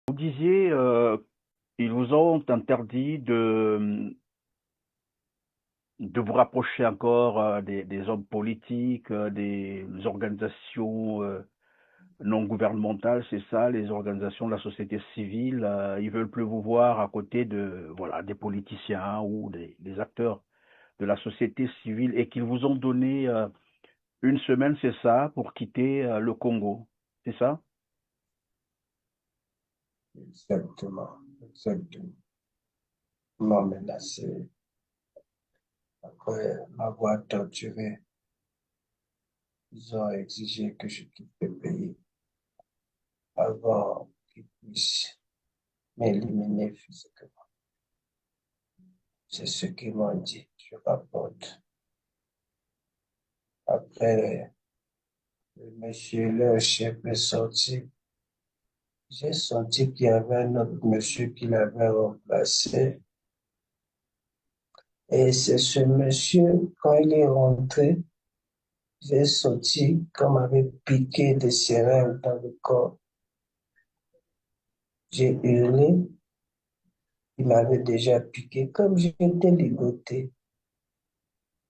Vous disiez, ils vous ont interdit de vous rapprocher encore des hommes politiques, des organisations non gouvernementales, c'est ça, les organisations de la société civile. Ils veulent plus vous voir à côté de, voilà, des politiciens ou des acteurs de la société civile et qu'ils vous ont donné une semaine, c'est ça, pour quitter le Congo, c'est ça? Exactement, exactement. M'ont menacé après m'avoir torturé. Ils ont exigé que je quitte le pays avant qu'ils puissent m'éliminer physiquement. C'est ce qu'ils m'ont dit. Je rapporte. Après, le monsieur, leur chef est sorti. J'ai senti qu'il y avait un autre monsieur qui l'avait remplacé. Et c'est ce monsieur, quand il est rentré, j'ai senti qu'on m'avait piqué des seringues dans le corps. J'ai hurlé, il m'avait déjà piqué. Comme j'étais ligoté,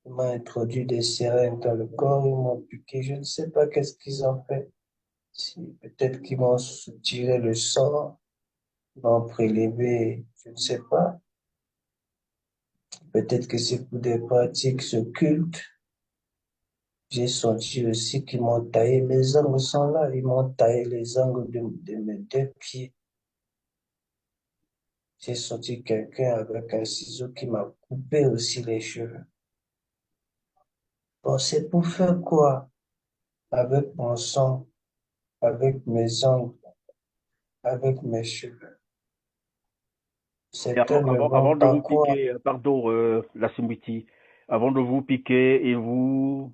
il m'a introduit des seringues dans le corps, ils m'ont piqué. Je ne sais pas qu'est-ce qu'ils ont fait. Si, peut-être qu'ils m'ont tiré le sang, ils m'ont prélevé, je ne sais pas. Peut-être que c'est pour des pratiques occultes. J'ai senti aussi qu'ils m'ont taillé. Mes ongles sont là, ils m'ont taillé les ongles de mes deux pieds. J'ai senti quelqu'un avec un ciseau qui m'a coupé aussi les cheveux. Bon, c'est pour faire quoi? Avec mon sang, avec mes ongles, avec mes cheveux. Et Certains ne vont avant de pas vous croire. piquer, pardon, la Simwiti, avant de vous piquer, ils vous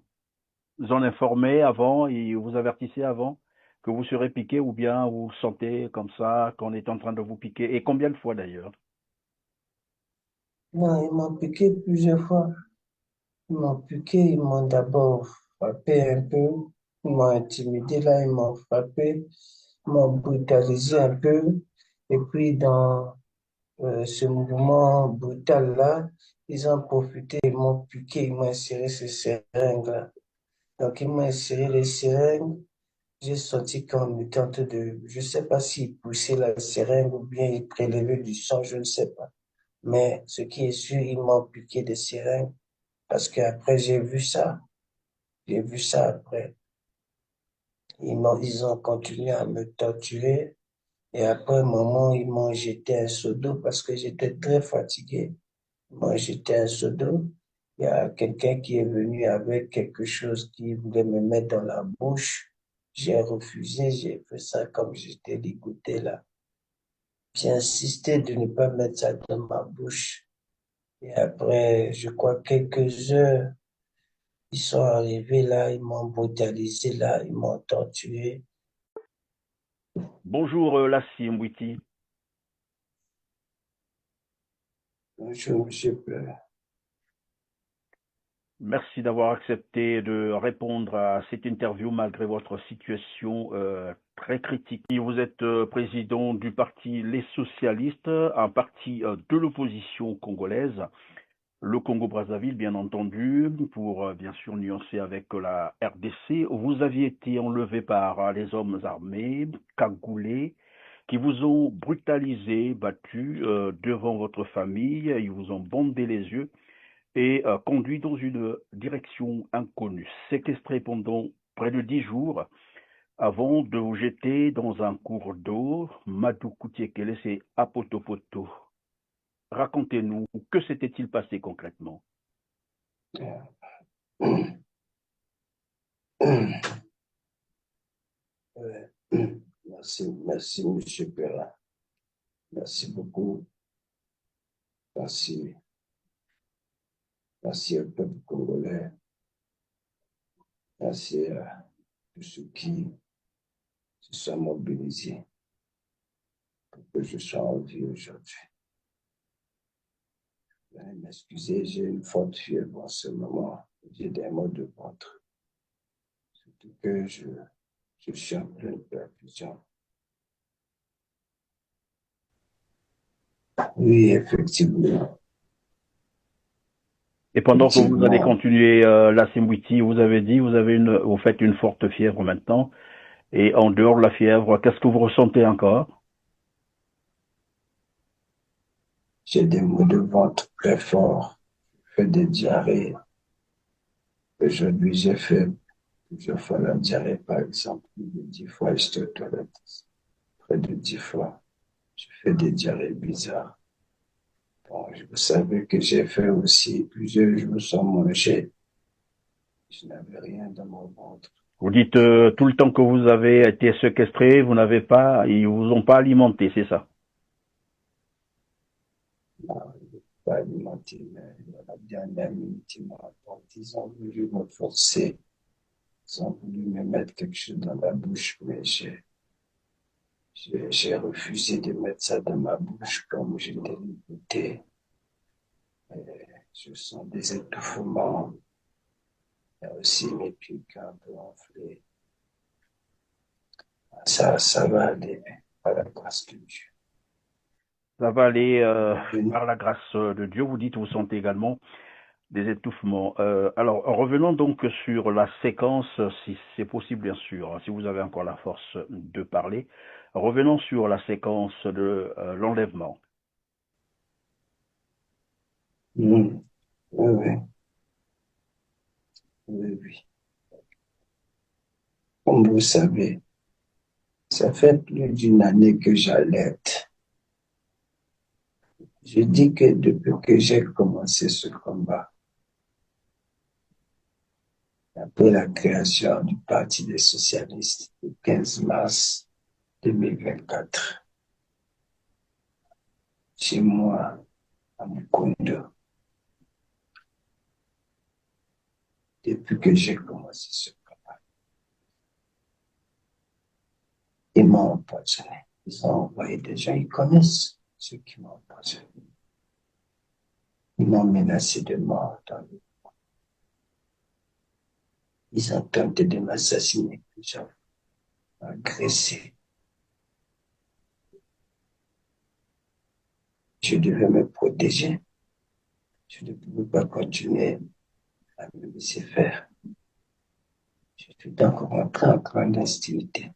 en informaient avant, ils vous avertissaient avant que vous serez piqué ou bien vous sentez comme ça qu'on est en train de vous piquer. Et combien de fois d'ailleurs? Non, ils m'ont piqué plusieurs fois. Ils m'ont piqué, ils m'ont d'abord frappé un peu. Ils m'ont intimidé, là, ils m'ont frappé. Ils m'ont brutalisé un peu. Et puis, dans ce mouvement brutal-là, ils ont profité, ils m'ont piqué, ils m'ont inséré ces seringues-là. Donc, ils m'ont inséré les seringues. J'ai senti qu'on était en train de, je sais pas s'ils poussaient la seringue ou bien ils prélevaient du sang, je ne sais pas. Mais ce qui est sûr, ils m'ont piqué des seringues parce qu'après, j'ai vu ça. J'ai vu ça après. Ils ont continué à me torturer. Et après un moment, ils m'ont jeté un seau d'eau parce que j'étais très fatigué. Moi, j'étais un seau d'eau. Il y a quelqu'un qui est venu avec quelque chose qui voulait me mettre dans la bouche. J'ai refusé, j'ai fait ça comme j'étais dégoûté là. J'ai insisté de ne pas mettre ça dans ma bouche. Et après, je crois quelques heures, ils sont arrivés là, ils m'ont brutalisé là, ils m'ont torturé. Bonjour la Simwiti. Bonjour, monsieur Pleur. Merci d'avoir accepté de répondre à cette interview malgré votre situation très critique. Vous êtes président du parti Les Socialistes, un parti de l'opposition congolaise. Le Congo-Brazzaville, bien entendu, pour bien sûr nuancer avec la RDC. Vous aviez été enlevé par les hommes armés, cagoulés, qui vous ont brutalisé, battu devant votre famille. Ils vous ont bandé les yeux et conduit dans une direction inconnue, séquestré pendant près de 10 jours avant de vous jeter dans un cours d'eau. Madou Koutiekele, c'est Apotopoto. Racontez-nous, que s'était-il passé concrètement? Merci, merci, monsieur Perrin. Merci beaucoup. Merci, merci au peuple congolais. Merci à tous ceux qui se sont mobilisés pour que je sois en vie aujourd'hui. Veuillez m'excuser, j'ai une forte fièvre en ce moment. J'ai des maux de ventre. Surtout que je suis en pleine perfusion. Oui, effectivement. Et pendant que vous allez Effectivement, continuer la Simwiti, vous avez dit, vous faites une forte fièvre maintenant. Et en dehors de la fièvre, qu'est-ce que vous ressentez encore? j'ai des maux de ventre très forts, je fais des diarrhées. Aujourd'hui, j'ai fait plusieurs fois la diarrhée, par exemple, plus de 10 fois, j'étais aux toilettes, près de 10 fois. Je fais des diarrhées bizarres. Bon, vous savez que j'ai fait aussi plusieurs jours sans manger. Je n'avais rien dans mon ventre. Vous dites tout le temps que vous avez été séquestré, ils vous ont pas alimenté, c'est ça? Non, je n'ai pas alimenté, mais à la dernière minute, ils ont voulu me forcer. Ils ont voulu me mettre quelque chose dans la bouche, mais j'ai refusé de mettre ça dans ma bouche comme j'étais limité. Je sens des étouffements. Il y a aussi mes pieds un peu enflés. Ça va aller à la grâce de Dieu. Ça va aller Venez. par la grâce de Dieu. Vous dites, vous sentez également des étouffements. Alors, revenons donc sur la séquence, si c'est possible, bien sûr, hein, si vous avez encore la force de parler. Revenons sur la séquence de l'enlèvement. Oui, oui, oui, oui. Comme vous savez, ça fait plus d'une année que j'allaite. Je dis que depuis que j'ai commencé ce combat, après la création du Parti des socialistes le 15 mars 2024, chez moi, à Mukondo, depuis que j'ai commencé ce combat, ils m'ont empoisonné. Ils ont envoyé des gens, ils connaissent ceux qui m'ont empoisonné. Ils m'ont menacé de mort. Ils ont tenté de m'assassiner plusieurs fois, agressé. Je devais me protéger. Je ne pouvais pas continuer à me laisser faire. Je suis donc rentré en clandestinité.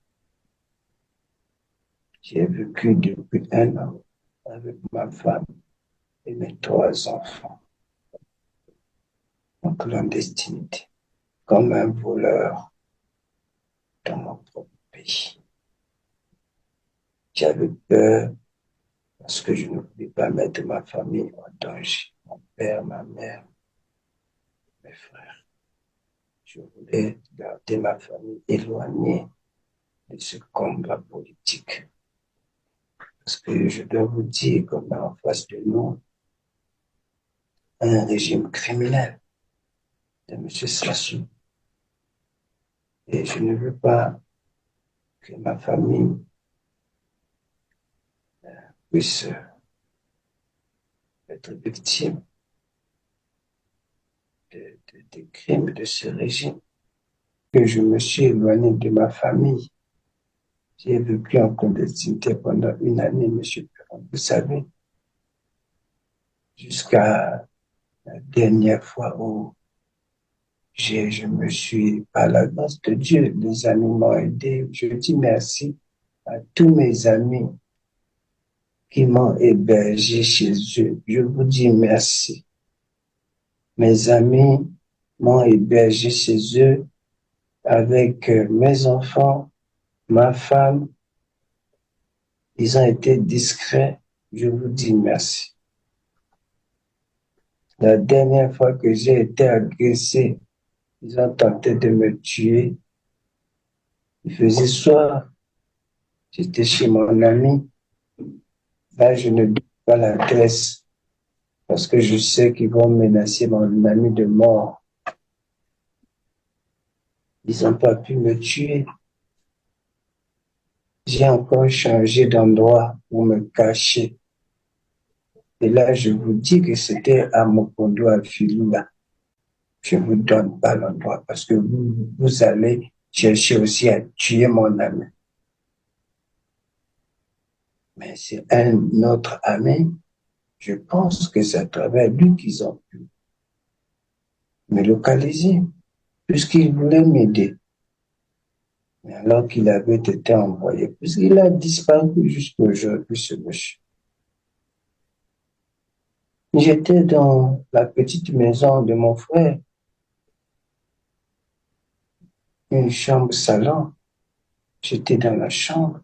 J'ai vécu depuis 1 an avec ma femme et mes 3 enfants en clandestinité, comme un voleur dans mon propre pays. J'avais peur parce que je ne voulais pas mettre ma famille en danger, mon père, ma mère, mes frères. Je voulais garder ma famille éloignée de ce combat politique. Parce que je dois vous dire qu'on a en face de nous un régime criminel de M. Sassou. Et je ne veux pas que ma famille puisse être victime des crimes de ce régime. Que je me suis éloigné de ma famille. J'ai vécu en clandestinité pendant 1 année, M. Perron. Vous savez, jusqu'à la dernière fois où je me suis, par la grâce de Dieu, les amis m'ont aidé. Je dis merci à tous mes amis qui m'ont hébergé chez eux. Je vous dis merci. Mes amis m'ont hébergé chez eux avec mes enfants, ma femme. Ils ont été discrets. Je vous dis merci. La dernière fois que j'ai été agressé, ils ont tenté de me tuer. Il faisait soir. J'étais chez mon ami. Là, je ne dis pas l'adresse parce que je sais qu'ils vont menacer mon ami de mort. Ils n'ont pas pu me tuer. J'ai encore changé d'endroit pour me cacher. Et là, je vous dis que c'était à Mokondo, à Filula. Je ne vous donne pas l'endroit parce que vous allez chercher aussi à tuer mon ami. Mais c'est un autre ami Je pense que c'est à travers lui qu'ils ont pu me localiser, puisqu'il voulait m'aider. Mais alors qu'il avait été envoyé, puisqu'il a disparu jusqu'à aujourd'hui, ce monsieur. J'étais dans la petite maison de mon frère, une chambre salon. J'étais dans la chambre.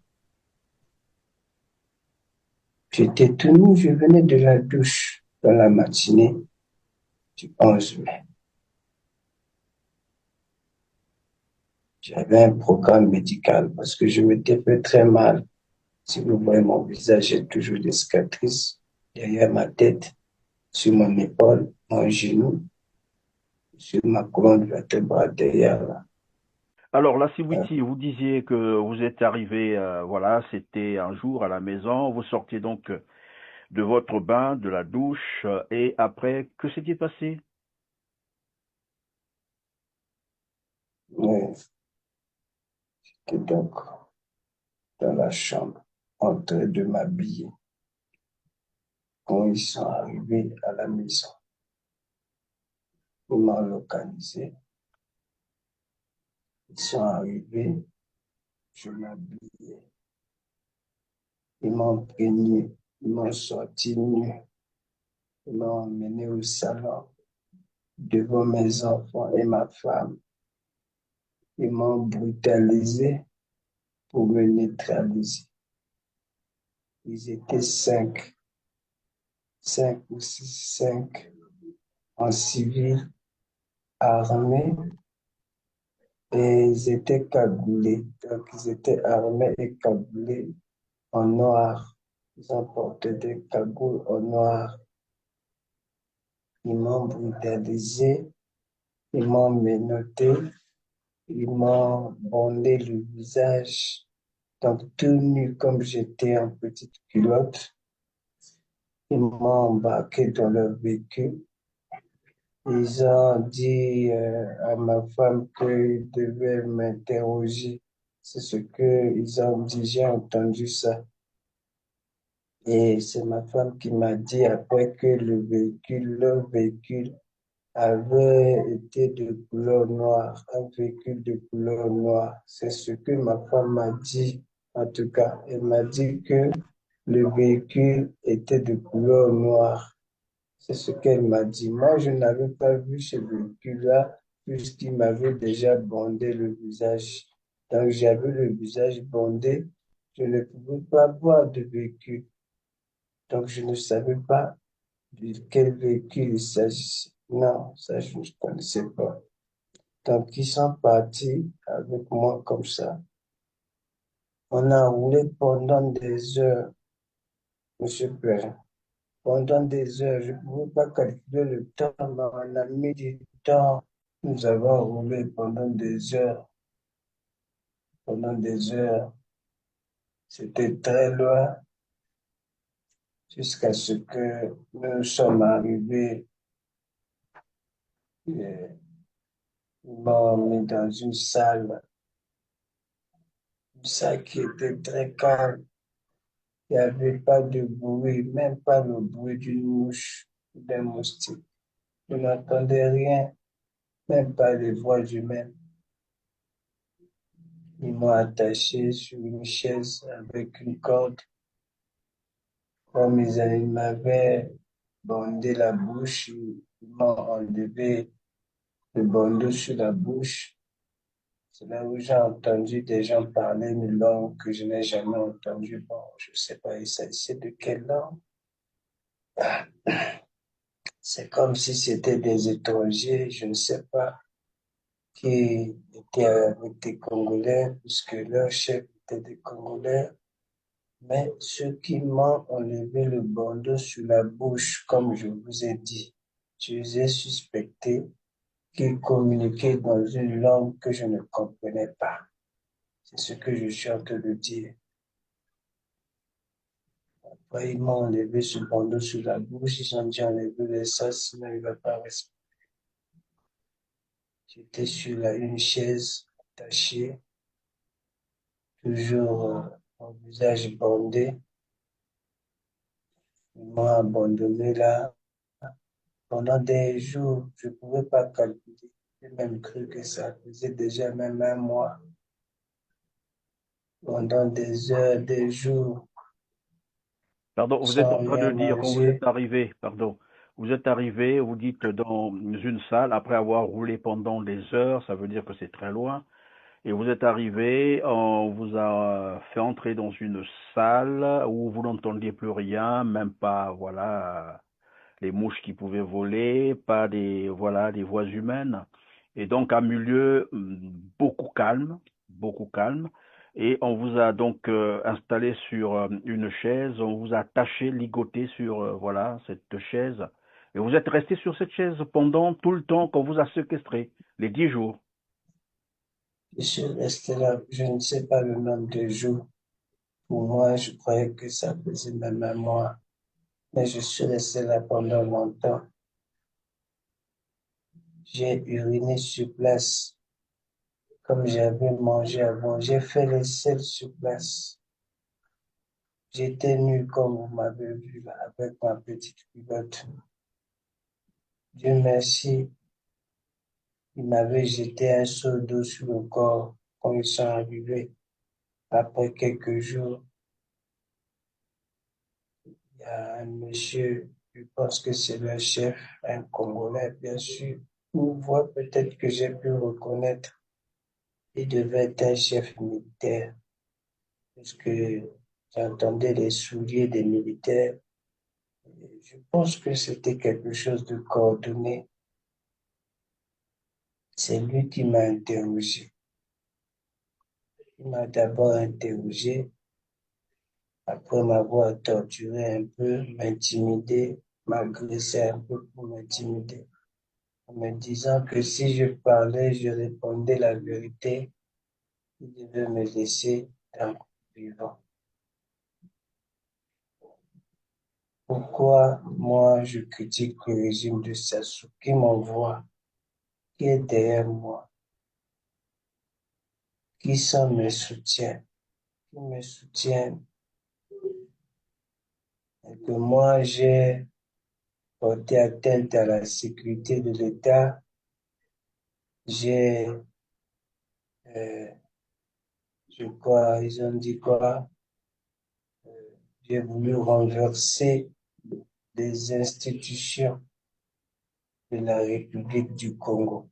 J'étais tout nu, je venais de la douche dans la matinée du 11 mai. J'avais un programme médical parce que je m'étais fait très mal. Si vous voyez mon visage, j'ai toujours des cicatrices derrière ma tête, sur mon épaule, mon genou, sur ma colonne vertébrale derrière là. Alors, la Euh, Siwiti, vous disiez que vous êtes arrivé, voilà, c'était un jour à la maison, vous sortiez donc de votre bain, de la douche, et après, que s'est-il passé? ouais, j'étais donc dans la chambre, en train de m'habiller. Quand ils sont arrivés à la maison, ils m'ont localisé. Ils sont arrivés, je m'habillais. Ils m'ont imprégné, ils m'ont sorti nu, ils m'ont emmené au salon devant mes enfants et ma femme. Ils m'ont brutalisé pour me neutraliser. Ils étaient cinq ou six, cinq en civil, armés, et ils étaient cagoulés. Donc, ils étaient armés et cagoulés en noir. Ils ont porté des cagoules en noir. Ils m'ont brutalisé, ils m'ont menotté, ils m'ont bandé le visage. Donc, tout nu comme j'étais en petite culotte, ils m'ont embarqué dans leur véhicule. Ils ont dit à ma femme qu'ils devaient m'interroger. C'est ce qu'ils ont dit, j'ai entendu ça. Et c'est ma femme qui m'a dit après que leur véhicule avait été de couleur noire, un véhicule de couleur noire. C'est ce que ma femme m'a dit, en tout cas. Elle m'a dit que le véhicule était de couleur noire. C'est ce qu'elle m'a dit. Moi, je n'avais pas vu ce véhicule-là puisqu'il m'avait déjà bandé le visage. Donc, j'avais le visage bandé. Je ne pouvais pas voir de véhicule. Donc, je ne savais pas de quel véhicule il s'agissait. Non, ça, je ne connaissais pas. Donc, ils sont partis avec moi comme ça. On a roulé pendant des heures, Monsieur Perrin. Pendant des heures, je ne pouvais pas calculer le temps, mais on a mis du temps. Nous avons roulé pendant des heures. C'était très loin jusqu'à ce que nous sommes arrivés. Ils m'ont mis dans une salle qui était très calme. Il n'y avait pas de bruit, même pas le bruit d'une mouche ou d'un moustique. Je n'entendais rien, même pas les voix humaines. Ils m'ont attaché sur une chaise avec une corde. Comme ils m'avaient bandé la bouche, ils m'ont enlevé le bandeau sur la bouche. C'est là où j'ai entendu des gens parler une langue que je n'ai jamais entendue. Bon, je ne sais pas, il s'agissait de quelle langue. C'est comme si c'était des étrangers, je ne sais pas, qui étaient avec des Congolais, puisque leur chef était des Congolais. Mais ceux qui m'ont enlevé le bandeau sur la bouche, comme je vous ai dit, je les ai suspectés qu'ils communiquaient dans une langue que je ne comprenais pas. C'est ce que je suis en train de dire. Après, ils m'ont enlevé ce bandeau sur la bouche, ils ont dit enlever ça, sinon il ne va pas respirer. J'étais sur une chaise attachée, toujours mon visage bandé. Ils m'ont abandonné là pendant des jours. Je ne pouvais pas calculer. J'ai même cru que ça faisait déjà même un mois. Pendant des heures, des jours, Pardon, vous êtes en sans train de rien dire quand vous êtes manger. arrivé, pardon, vous êtes arrivé, vous dites dans une salle, après avoir roulé pendant des heures, ça veut dire que c'est très loin, et vous êtes arrivé, on vous a fait entrer dans une salle où vous n'entendiez plus rien, même pas, voilà, les mouches qui pouvaient voler, pas des, voilà, des voix humaines. Et donc, un milieu beaucoup calme, beaucoup calme. Et on vous a donc installé sur une chaise, on vous a attaché, ligoté sur voilà cette chaise. Et vous êtes resté sur cette chaise pendant tout le temps qu'on vous a séquestré, les 10 jours. Je suis resté là, je ne sais pas le nombre de jours. Pour moi, je croyais que ça faisait même un mois. Mais je suis resté là pendant longtemps. J'ai uriné sur place, comme j'avais mangé avant. J'ai fait les selles sur place. J'étais nu comme vous m'avez vu là, avec ma petite culotte. Dieu merci, ils m'avaient jeté un seau d'eau sur le corps quand ils sont arrivés. Après quelques jours, il y a un monsieur, je pense que c'est le chef, un Congolais, bien sûr. Vous voyez peut-être que j'ai pu reconnaître. Il devait être un chef militaire, puisque j'entendais les souliers des militaires. Je pense que c'était quelque chose de coordonné. C'est lui qui m'a interrogé. Il m'a d'abord interrogé, après m'avoir torturé un peu, m'intimider, m'agresser un peu pour m'intimider, en me disant que si je parlais, je répondais la vérité, il devait me laisser dans le vivant. Pourquoi moi je critique le régime de Sassou qui m'envoie, qui est derrière moi, qui sont mes soutiens, qui me soutient, et que moi j'ai porté atteinte à la sécurité de l'État, j'ai, euh, je crois, ils ont dit quoi, j'ai voulu renverser les institutions de la République du Congo.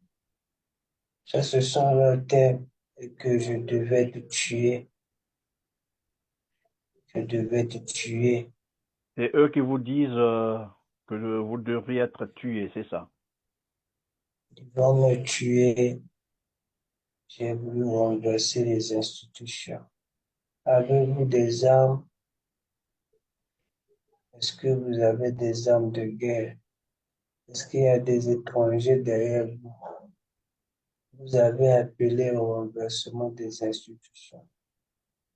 Ça, ce sont leurs termes et que je devais te tuer, je devais te tuer. Et eux qui vous disent que vous devriez être tué, c'est ça. Ils vont me tuer. J'ai voulu renverser les institutions. Avez-vous des armes? Est-ce que vous avez des armes de guerre? Est-ce qu'il y a des étrangers derrière vous? Vous avez appelé au renversement des institutions.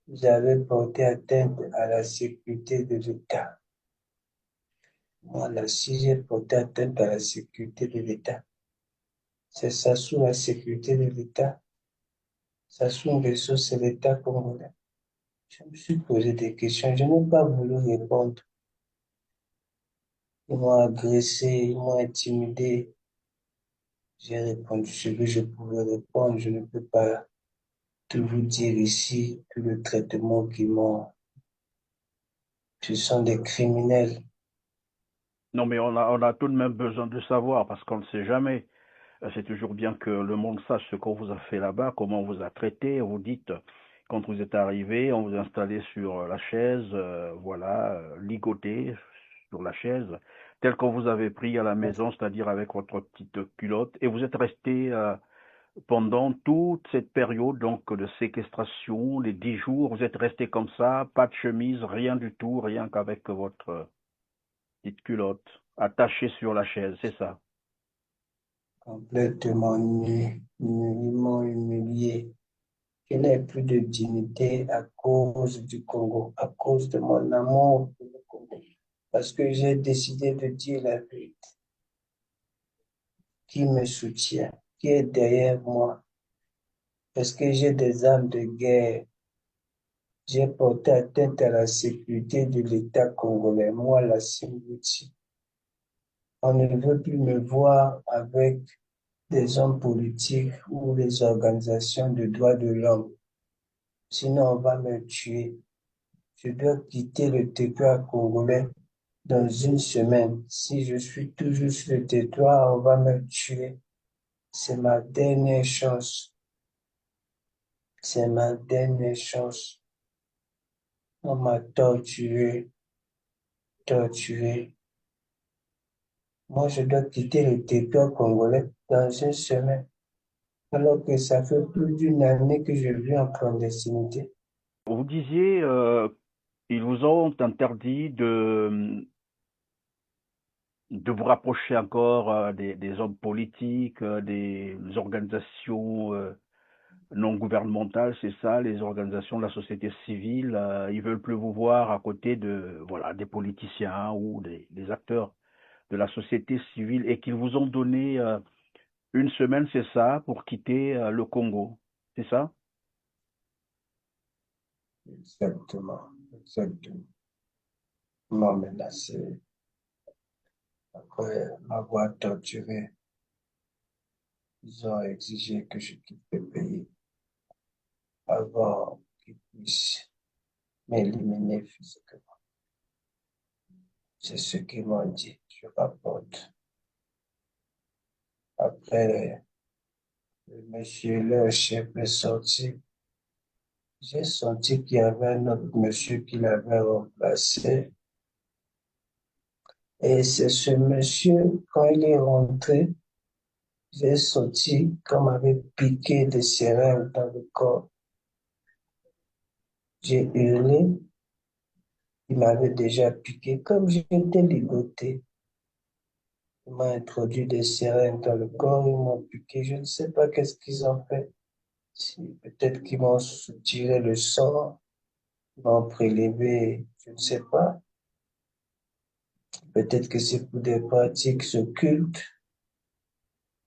Vous avez porté atteinte à la sécurité de l'État. Moi, là, si j'ai porté atteinte à la sécurité de l'État, c'est ça sous la sécurité de l'État. Ça sous Nguesso, c'est l'État congolais. Je me suis posé des questions. Je n'ai pas voulu répondre. Ils m'ont agressé, ils m'ont intimidé. J'ai répondu ce que je pouvais répondre. Je ne peux pas tout vous dire ici, tout le traitement qu'ils m'ont. Ce sont des criminels. Non, mais on a tout de même besoin de savoir parce qu'on ne sait jamais. C'est toujours bien que le monde sache ce qu'on vous a fait là-bas, comment on vous a traité. Vous dites, quand vous êtes arrivé, on vous a installé sur la chaise, voilà, ligoté sur la chaise, tel qu'on vous avait pris à la maison, c'est-à-dire avec votre petite culotte, et vous êtes resté pendant toute cette période donc de séquestration, les 10 jours, vous êtes resté comme ça, pas de chemise, rien du tout, rien qu'avec votre petite culotte attachée sur la chaise, c'est ça. Complètement nus, ils m'ont humilié. Je n'ai plus de dignité à cause du Congo, à cause de mon amour pour le Congo. Parce que j'ai décidé de dire la vérité. Qui me soutient? Qui est derrière moi? Est-ce que j'ai des armes de guerre? J'ai porté atteinte à la sécurité de l'État congolais, moi, la Simbouti. On ne veut plus me voir avec des hommes politiques ou les organisations de droits de l'homme. Sinon, on va me tuer. Je dois quitter le territoire congolais dans une semaine. Si je suis toujours sur le territoire, on va me tuer. C'est ma dernière chance. C'est ma dernière chance. On m'a torturé, torturé. Moi, je dois quitter le territoire congolais dans une semaine, alors que ça fait plus d'une année que je vis en clandestinité. Vous disiez, ils vous ont interdit de vous rapprocher encore des hommes politiques, des organisations non gouvernementales, c'est ça, les organisations de la société civile. Ils veulent plus vous voir à côté de, voilà, des politiciens ou des acteurs de la société civile et qu'ils vous ont donné une semaine, c'est ça, pour quitter le Congo. C'est ça? Exactement, exactement. Ils m'ont menacé après m'avoir torturé. Ils ont exigé que je quitte le pays avant qu'ils puissent m'éliminer physiquement. C'est ce qu'ils m'ont dit. Je rapporte. Après, le monsieur, leur chef est sorti. J'ai senti qu'il y avait un autre monsieur qui l'avait remplacé. Et c'est ce monsieur, quand il est rentré, j'ai senti qu'on m'avait piqué des seringues dans le corps. J'ai hurlé, il m'avait déjà piqué. Comme j'étais ligoté, il m'a introduit des seringues dans le corps, ils m'ont piqué. Je ne sais pas qu'est-ce qu'ils ont fait. Peut-être qu'ils m'ont tiré le sang, ils m'ont prélevé, je ne sais pas. Peut-être que c'est pour des pratiques occultes.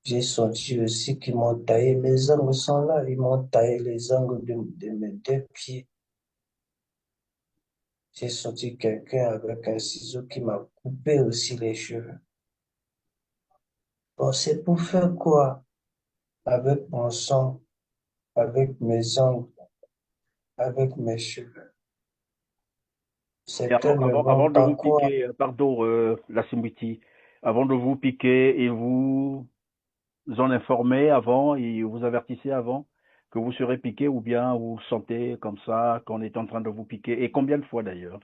J'ai senti aussi qu'ils m'ont taillé. Mes ongles sont là. Ils m'ont taillé les ongles de mes deux pieds. J'ai senti quelqu'un avec un ciseau qui m'a coupé aussi les cheveux. Bon, c'est pour faire quoi? Avec mon sang, avec mes ongles, avec mes cheveux. Et Certains ne vont avant de pas vous croire. piquer, pardon, la Simbiti, avant de vous piquer, ils vous en informaient avant, ils vous avertissaient avant que vous serez piqué ou bien vous sentez comme ça qu'on est en train de vous piquer. Et combien de fois d'ailleurs?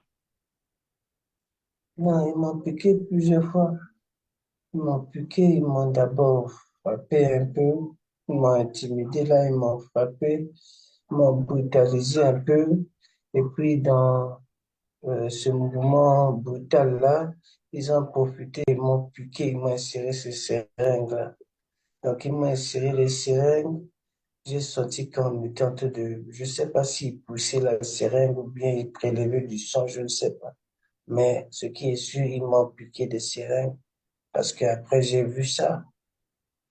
Non, ils m'ont piqué plusieurs fois. Ils m'ont piqué, ils m'ont d'abord frappé un peu. Ils m'ont intimidé, là, ils m'ont frappé. Ils m'ont brutalisé un peu. Et puis, dans ce mouvement brutal-là, ils ont profité, ils m'ont piqué, ils m'ont inséré ces seringues-là. Donc, ils m'ont inséré les seringues. J'ai senti qu'on était en train de, je ne sais pas s'ils poussaient la seringue ou bien ils prélevaient du sang, je ne sais pas. Mais ce qui est sûr, ils m'ont piqué des seringues parce qu'après, j'ai vu ça.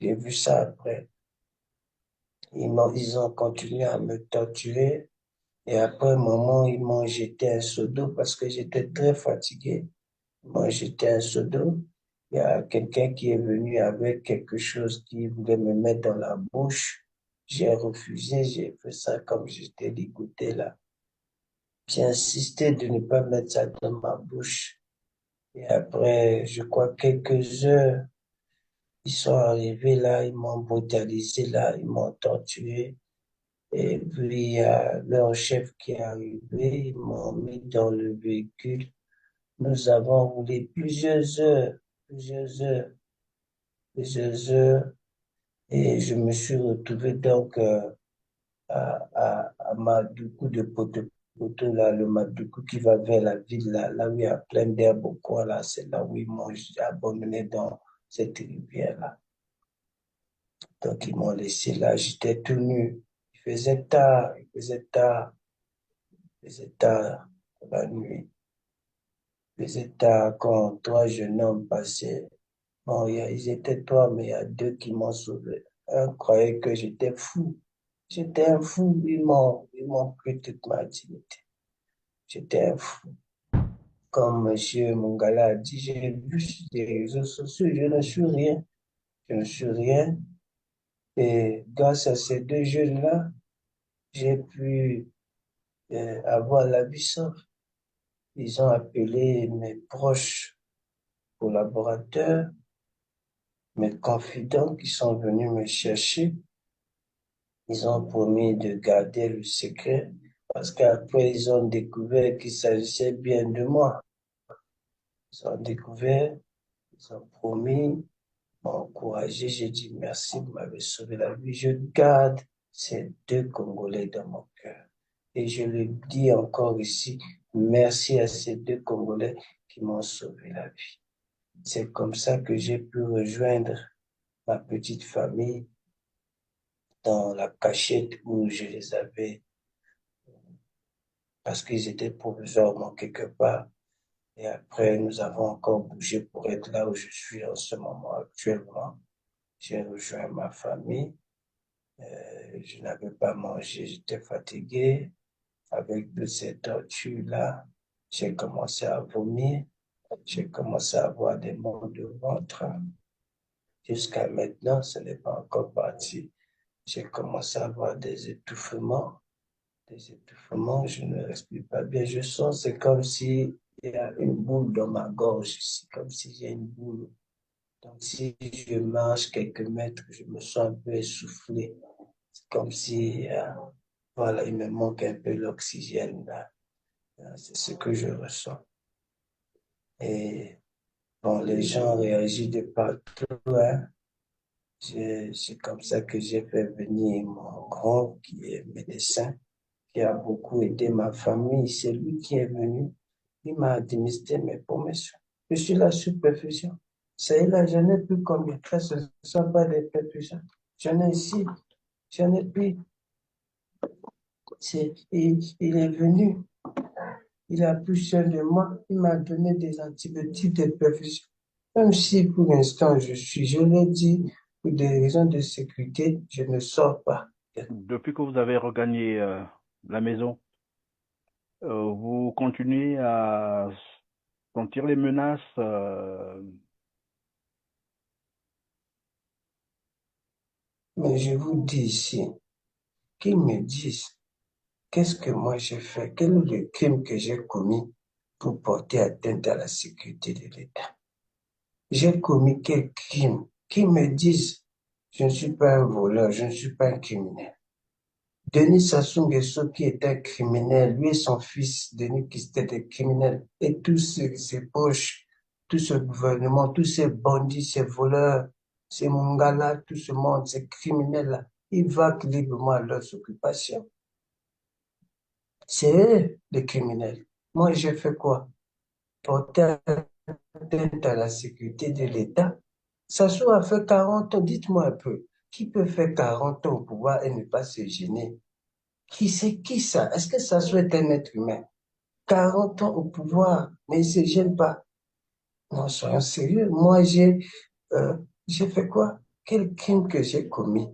J'ai vu ça après. Ils ont continué à me torturer. Et après un moment, ils m'ont jeté un seau d'eau parce que j'étais très fatigué. Moi, j'étais un seau d'eau. Il y a quelqu'un qui est venu avec quelque chose qui voulait me mettre dans la bouche. J'ai refusé, j'ai fait ça comme j'étais dégoûté là. J'ai insisté de ne pas mettre ça dans ma bouche. Et après, je crois quelques heures, ils sont arrivés là, ils m'ont brutalisé là, ils m'ont torturé. Et puis, il y a leur chef qui est arrivé, ils m'ont mis dans le véhicule. Nous avons roulé plusieurs heures, plusieurs heures. Et je me suis retrouvé donc à Madougou de Poto, là, le Madougou qui va vers la ville, là où il y a plein d'herbes au coin, là, c'est là où ils m'ont abandonné dans cette rivière-là. Donc, ils m'ont laissé là, j'étais tout nu. Il faisait tard la nuit. Il faisait tard quand trois jeunes hommes passaient. Bon, ils étaient trois, mais il y a deux qui m'ont sauvé. Un croyait que j'étais fou. J'étais un fou, ils m'ont pris toute ma dignité. J'étais un fou. Comme Monsieur Mongala a dit, j'ai vu sur les réseaux sociaux, je ne suis rien. Je ne suis rien. Et grâce à ces deux jeunes-là, j'ai pu avoir la vie sauve. Ils ont appelé mes proches collaborateurs, mes confidents qui sont venus me chercher. Ils ont promis de garder le secret parce qu'après, ils ont découvert qu'il s'agissait bien de moi. Ils ont découvert, ils ont promis, m'ont encouragé. J'ai dit merci, vous m'avez sauvé la vie. Je garde ces deux Congolais dans mon cœur. Et je le dis encore ici, merci à ces deux Congolais qui m'ont sauvé la vie. C'est comme ça que j'ai pu rejoindre ma petite famille dans la cachette où je les avais, parce qu'ils étaient provisoirement quelque part. Et après, nous avons encore bougé pour être là où je suis en ce moment actuellement. J'ai rejoint ma famille. Je n'avais pas mangé, j'étais fatigué. Avec de ces tortures-là, j'ai commencé à vomir. J'ai commencé à avoir des maux de ventre. Jusqu'à maintenant, ce n'est pas encore parti. J'ai commencé à avoir des étouffements. Des étouffements, je ne respire pas bien. Je sens, c'est comme si il y a une boule dans ma gorge ici, comme si j'ai une boule. Donc, si je marche quelques mètres, je me sens un peu essoufflé. C'est comme si, voilà, il me manque un peu l'oxygène là. C'est ce que je ressens. Et bon, les gens réagissent de partout, hein. C'est comme ça que j'ai fait venir mon grand qui est médecin, qui a beaucoup aidé ma famille. C'est lui qui est venu. Il m'a administré mes promesses. Je suis la sous perfusion. C'est là, j'en ai plus combien? Ce ne sont pas des perfusions. J'en ai ici, j'en ai plus. Il est venu, il a pris soin de moi, il m'a donné des antibiotiques, des perfusions. Même si pour l'instant je l'ai dit, pour des raisons de sécurité, je ne sors pas. Depuis que vous avez regagné la maison, vous continuez à sentir les menaces. Mais je vous dis ici, qu'ils me disent, qu'est-ce que moi j'ai fait? Quel est le crime que j'ai commis pour porter atteinte à la sécurité de l'État? J'ai commis quel crime? Qu'ils me disent, je ne suis pas un voleur, je ne suis pas un criminel. Denis Sassou Nguesso, qui était un criminel, lui et son fils, Denis, qui étaient des criminels, et tous ses poches, tout ce gouvernement, tous ces bandits, ces voleurs, ces Mongala, tout ce monde, ces criminels-là, ils vaquent librement à leurs occupations. C'est eux, les criminels. Moi, j'ai fait quoi? Porter atteinte à la sécurité de l'État. Sassou a fait 40 ans, dites-moi un peu, qui peut faire 40 ans au pouvoir et ne pas se gêner? Qui c'est qui ça? Est-ce que ça souhaite un être humain? 40 ans au pouvoir, mais il ne se gêne pas. Non, soyons sérieux. Moi, j'ai fait quoi? Quel crime que j'ai commis?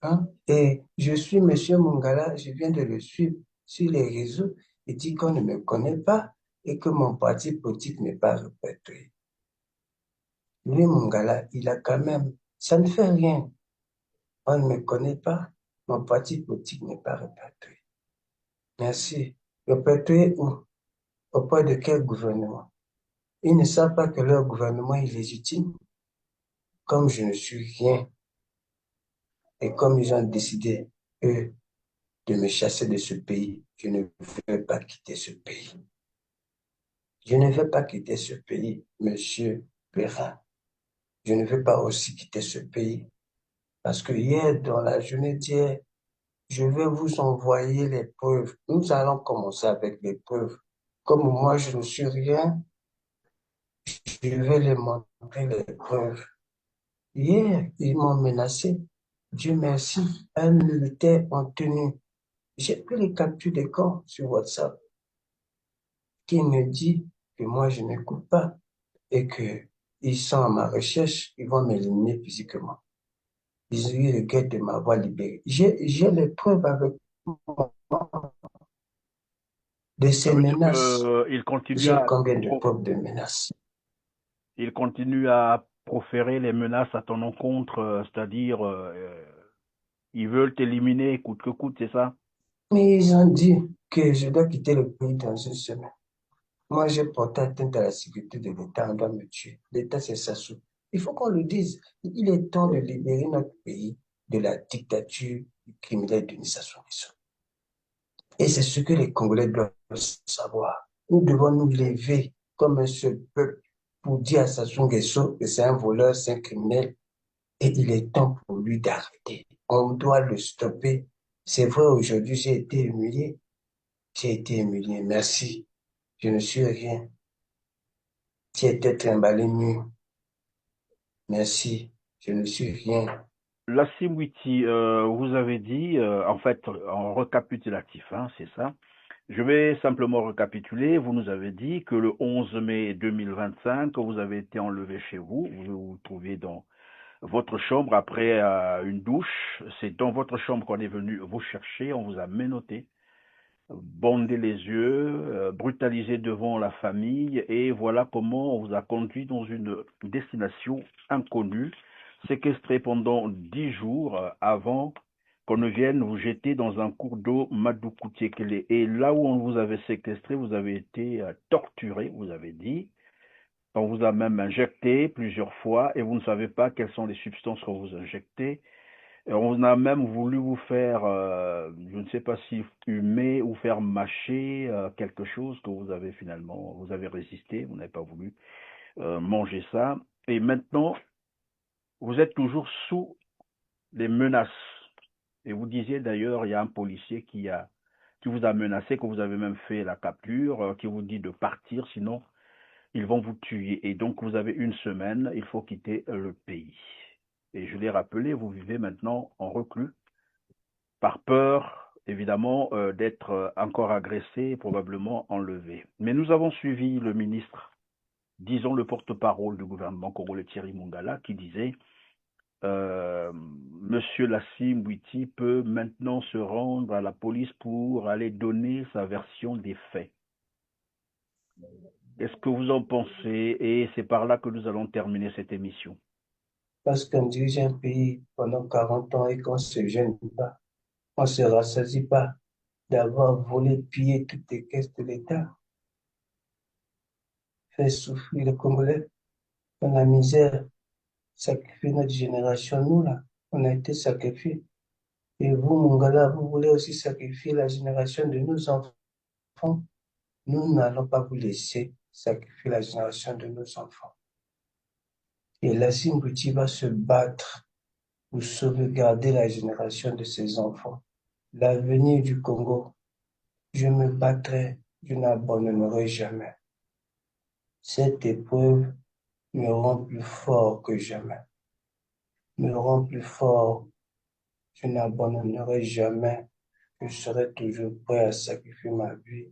Hein? Et je suis Monsieur Mongala, je viens de le suivre sur les réseaux. Il dit qu'on ne me connaît pas et que mon parti politique n'est pas répertorié. Lui, Mongala, il a quand même, ça ne fait rien. On ne me connaît pas, mon parti politique n'est pas répertorié. Merci. Répertorié où? Auprès de quel gouvernement? Ils ne savent pas que leur gouvernement est légitime. Comme je ne suis rien, et comme ils ont décidé, eux, de me chasser de ce pays, je ne veux pas quitter ce pays. Je ne veux pas quitter ce pays, Monsieur Perrin. Je ne veux pas aussi quitter ce pays. Parce que hier, dans la journée d'hier, je vais vous envoyer les preuves. Nous allons commencer avec les preuves. Comme moi, je ne suis rien, je vais les montrer les preuves. Hier, ils m'ont menacé. Dieu merci, un militaire en tenue. J'ai pris les captures d'écran sur WhatsApp qui me dit que moi, je n'écoute pas et que ils sont à ma recherche, ils vont m'éliminer physiquement. Ils regrettent de m'avoir libéré. J'ai les preuves avec moi. de Ça ces veut dire menaces. Tu sais combien de peuples de menaces? il continue à proférer les menaces à ton encontre, c'est-à-dire ils veulent t'éliminer coûte que coûte, c'est ça? Mais ils ont dit que je dois quitter le pays dans une semaine. Moi, j'ai porté atteinte à la sécurité de l'État, on doit me tuer. L'État, c'est Sassou. Il faut qu'on le dise. Il est temps de libérer notre pays de la dictature du criminel Denis Sassou Nguesso. Et c'est ce que les Congolais doivent savoir. Nous devons nous lever comme un seul peuple pour dire à Sassou Nguesso que c'est un voleur, c'est un criminel, et il est temps pour lui d'arrêter. On doit le stopper. C'est vrai, aujourd'hui, j'ai été humilié. J'ai été humilié. Merci. Je ne suis rien. Tu étais trimballé nu. Merci. Je ne suis rien. Lassim Witi, vous avez dit, en fait, en récapitulatif, hein, c'est ça. Je vais simplement récapituler. Vous nous avez dit que le 11 mai 2025, vous avez été enlevé chez vous. Vous vous trouviez dans votre chambre après une douche. C'est dans votre chambre qu'on est venu vous chercher. On vous a menotté, bandé les yeux, brutalisé devant la famille. Et voilà comment on vous a conduit dans une destination inconnue, séquestré pendant 10 jours avant qu'on ne vienne vous jeter dans un cours d'eau Madoukoutiekele. Et là où on vous avait séquestré, vous avez été torturé, vous avez dit. On vous a même injecté plusieurs fois et vous ne savez pas quelles sont les substances qu'on vous injectez. Et on a même voulu vous faire, je ne sais pas si fumer ou faire mâcher quelque chose que vous avez finalement, vous avez résisté, vous n'avez pas voulu manger ça. Et maintenant, vous êtes toujours sous les menaces. Et vous disiez d'ailleurs, il y a un policier qui vous a menacé, que vous avez même fait la capture, qui vous dit de partir, sinon ils vont vous tuer. Et donc vous avez une semaine, il faut quitter le pays. Et je l'ai rappelé, vous vivez maintenant en reclus, par peur, évidemment, d'être encore agressé, probablement enlevé. Mais nous avons suivi le ministre, disons le porte-parole du gouvernement congolais Thierry Mongala, qui disait Monsieur Lassim Bouiti peut maintenant se rendre à la police pour aller donner sa version des faits. Qu'est-ce que vous en pensez? Et c'est par là que nous allons terminer cette émission. Parce qu'on dirige un pays pendant 40 ans et qu'on ne se gêne pas, on ne se rassasie pas d'avoir volé, pillé toutes les caisses de l'État, fait souffrir les Congolais dans la misère, sacrifier notre génération, nous là, on a été sacrifiés. Et vous, Mongala, vous voulez aussi sacrifier la génération de nos enfants. Nous n'allons pas vous laisser sacrifier la génération de nos enfants. Et Lassine Bouti va se battre pour sauvegarder la génération de ses enfants. L'avenir du Congo, je me battrai, je n'abandonnerai jamais. Cette épreuve me rend plus fort que jamais, me rend plus fort. Je n'abandonnerai jamais. Je serai toujours prêt à sacrifier ma vie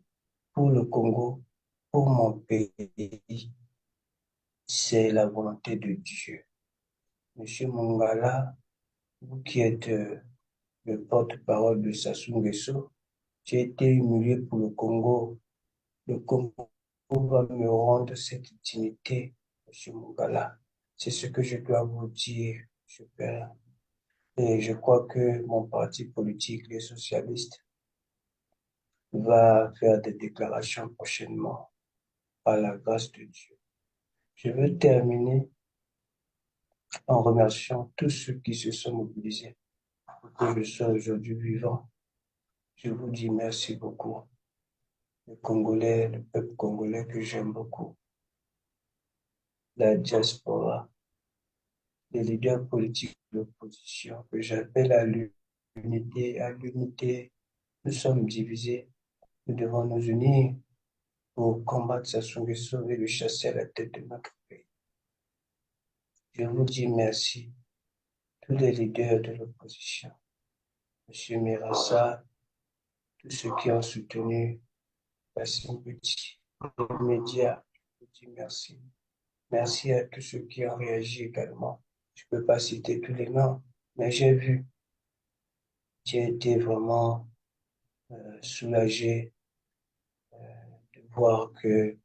pour le Congo, pour mon pays. C'est la volonté de Dieu. Monsieur Mongala, vous qui êtes le porte-parole de Sassou Nguesso, j'ai été humilié pour le Congo. Le Congo va me rendre cette dignité, Monsieur Mongala. C'est ce que je dois vous dire, super. Et je crois que mon parti politique, les socialistes, va faire des déclarations prochainement par la grâce de Dieu. Je veux terminer en remerciant tous ceux qui se sont mobilisés pour que je sois aujourd'hui vivant. Je vous dis merci beaucoup. Les Congolais, le peuple congolais que j'aime beaucoup, la diaspora, les leaders politiques de l'opposition que j'appelle à l'unité, à l'unité. Nous sommes divisés, nous devons nous unir pour combattre Sassou Nguesso et le chasser à la tête de notre pays. Je vous dis merci, tous les leaders de l'opposition, M. Mirassa, tous ceux qui ont soutenu Bassine Petit, les médias, je vous dis merci. Merci à tous ceux qui ont réagi également. Je ne peux pas citer tous les noms, mais j'ai vu, j'ai été vraiment soulagé voir que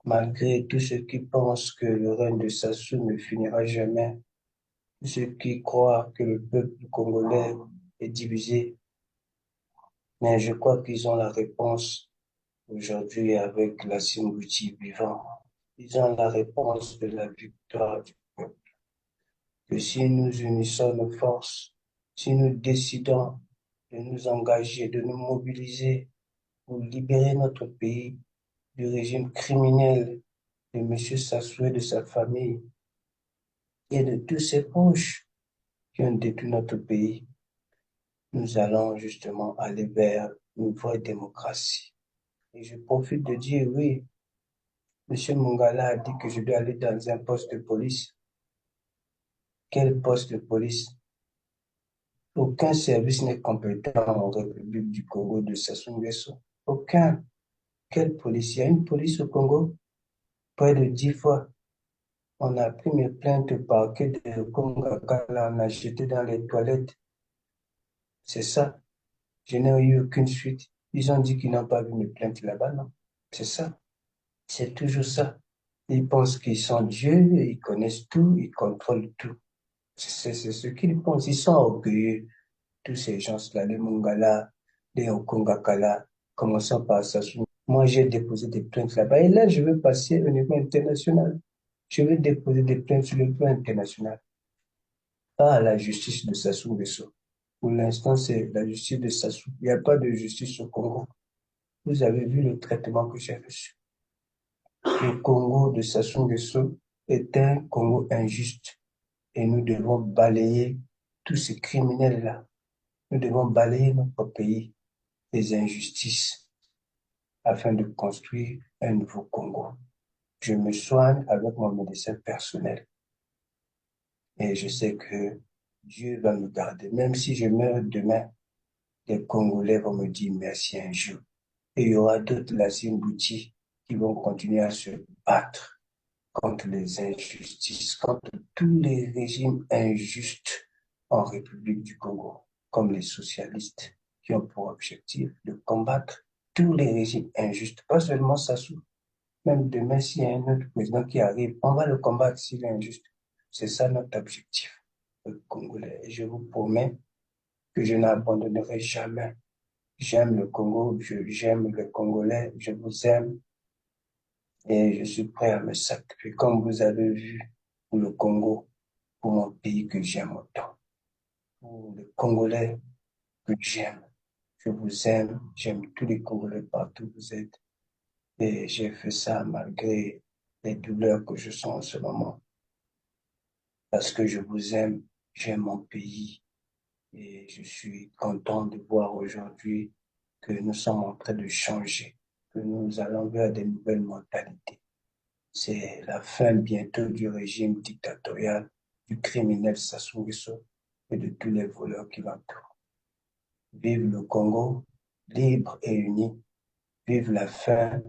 malgré tous ceux qui pensent que le règne de Sassou ne finira jamais, tous ceux qui croient que le peuple congolais est divisé, mais je crois qu'ils ont la réponse aujourd'hui avec la Bouti vivant. Ils ont la réponse de la victoire du peuple. Que si nous unissons nos forces, si nous décidons de nous engager, de nous mobiliser pour libérer notre pays du régime criminel de M. Sassou et de sa famille et de tous ses proches qui ont détruit notre pays, nous allons justement aller vers une vraie démocratie. Et je profite de dire, oui, M. Mongala a dit que je dois aller dans un poste de police. Quel poste de police? Aucun service n'est compétent en République du Congo de Sassou Nguesso. Aucun. Quelle police? Il y a une police au Congo? Près de 10 fois. On a pris mes plaintes au parquet de Kongakala, on a jeté dans les toilettes. C'est ça. Je n'ai eu aucune suite. Ils ont dit qu'ils n'ont pas vu mes plaintes là-bas, non? C'est ça. C'est toujours ça. Ils pensent qu'ils sont Dieu, ils connaissent tout, ils contrôlent tout. C'est ce qu'ils pensent. Ils sont orgueilleux. Tous ces gens-là, les Mongala, les Okongakala, commençant par Sassou. Moi, j'ai déposé des plaintes là-bas. Et là, je veux passer au niveau international. Je vais déposer des plaintes sur le plan international. Pas à la justice de Sassou Nguesso. Pour l'instant, c'est la justice de Sassou. Il n'y a pas de justice au Congo. Vous avez vu le traitement que j'ai reçu. Le Congo de Sassou Nguesso est un Congo injuste. Et nous devons balayer tous ces criminels-là. Nous devons balayer notre pays des injustices afin de construire un nouveau Congo. Je me soigne avec mon médecin personnel et je sais que Dieu va me garder. Même si je meurs demain, les Congolais vont me dire merci un jour. Et il y aura d'autres Lassine Bouti qui vont continuer à se battre contre les injustices, contre tous les régimes injustes en République du Congo, comme les socialistes qui ont pour objectif de combattre tous les régimes injustes, pas seulement Sassou. Même demain, s'il y a un autre président qui arrive, on va le combattre s'il est injuste. C'est ça notre objectif, le Congolais. Et je vous promets que je n'abandonnerai jamais. J'aime le Congo, j'aime le Congolais, je vous aime et je suis prêt à me sacrifier, comme vous avez vu pour le Congo, pour mon pays que j'aime autant, pour les Congolais que j'aime. Je vous aime, j'aime tous les Congolais partout où vous êtes. Et j'ai fait ça malgré les douleurs que je sens en ce moment. Parce que je vous aime, j'aime mon pays et je suis content de voir aujourd'hui que nous sommes en train de changer, que nous allons vers des nouvelles mentalités. C'est la fin bientôt du régime dictatorial, du criminel Sassou Nguesso et de tous les voleurs qui l'entourent. Vive le Congo, libre et uni. Vive la fin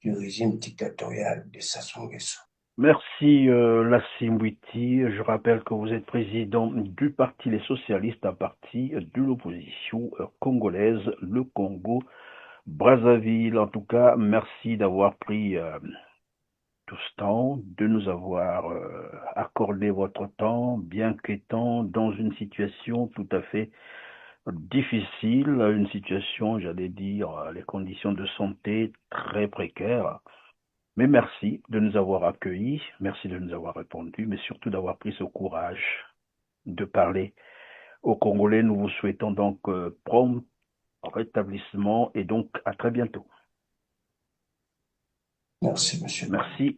du régime dictatorial de Sassou Nguesso. Merci Lassine Bouti. Je rappelle que vous êtes président du Parti Les Socialistes, un parti de l'opposition congolaise, le Congo, Brazzaville. En tout cas, merci d'avoir pris tout ce temps, de nous avoir accordé votre temps, bien qu'étant dans une situation tout à fait difficile, une situation, j'allais dire, les conditions de santé très précaires. Mais merci de nous avoir accueillis, merci de nous avoir répondu, mais surtout d'avoir pris ce courage de parler aux Congolais. Nous vous souhaitons donc prompt rétablissement et donc à très bientôt. Merci, monsieur. Merci.